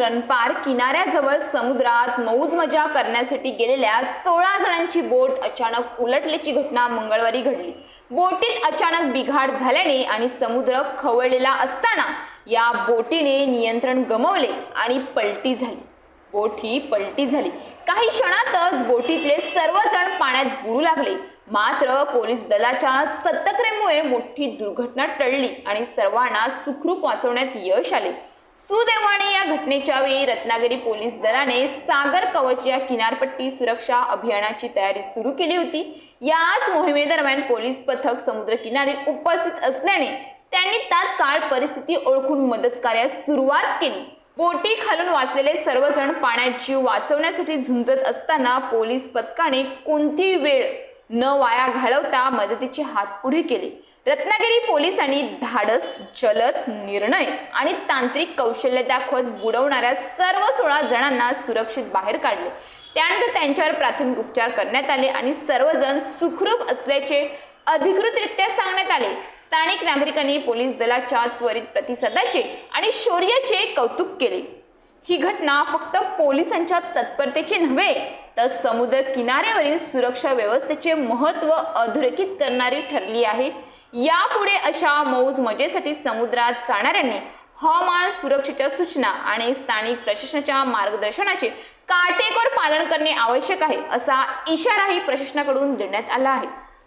रणपार किनाऱ्याजवळ समुद्रात मौज मजा करण्यासाठी गेलेल्या 16 जणांची बोट अचानक उलटल्याची घटना मंगळवारी घडली। बोटीत अचानक बिघाड झाल्याने आणि समुद्र खवळलेला असताना या बोटीने नियंत्रण गमावले आणि पलटी झाली। बोट ही पलटी झाली। काही क्षणातच बोटीतले सर्वजण पाण्यात बुडू लागले। मात्र पोलीस दलाच्या सतर्कतेमुळे मोठी दुर्घटना टळली आणि सर्वांना सुखरूप वाचवण्यात यश आले। सुदैवाने या घटनेच्या वेळी रत्नागिरी पोलीस दलाने सागर कवच या किनारपट्टी सुरक्षा अभियानाची तयारी सुरू केली होती। याच मोहिमेदरम्यान पोलीस पथक समुद्रकिनारी उपस्थित असल्याने त्यांनी तात्काळ परिस्थिती ओळखून मदत कार्यास सुरुवात केली। बोटी खालून वाचलेले सर्वजण पाण्यात जीव वाचवण्यासाठी झुंजत असताना पोलीस पथकाने कोणतीही वेळ न वाया घालवता मदतीचे हात पुढे केले। रत्नागिरी पोलिसांनी धाडस, जलद निर्णय आणि तांत्रिक कौशल्य दाखवत बुडवणाऱ्या सर्व 16 जणांना सुरक्षित बाहेर काढले। त्यानंतर त्यांच्यावर प्राथमिक उपचार करण्यात आले आणि सर्वजण सुखरूप असल्याचे अधिकृतरित्या सांगण्यात आले। स्थानिक नागरिकांनी पोलीस दलाच्या त्वरित प्रतिसादाचे आणि शौर्याचे कौतुक केले। ही घटना फक्त पोलिसांच्या तत्परतेचे नव्हे तर समुद्र किनाऱ्यावरील सुरक्षा व्यवस्थेचे महत्त्व अधोरेखित करणारी ठरली आहे। यापुढे अशा मौज मजेसाठी समुद्रात जाणाऱ्यांनी हवामान सुरक्षेच्या सूचना आणि स्थानिक प्रशासनाच्या मार्गदर्शनाचे काटेकोर पालन करणे आवश्यक आहे, असा इशाराही प्रशासनाकडून देण्यात आला आहे।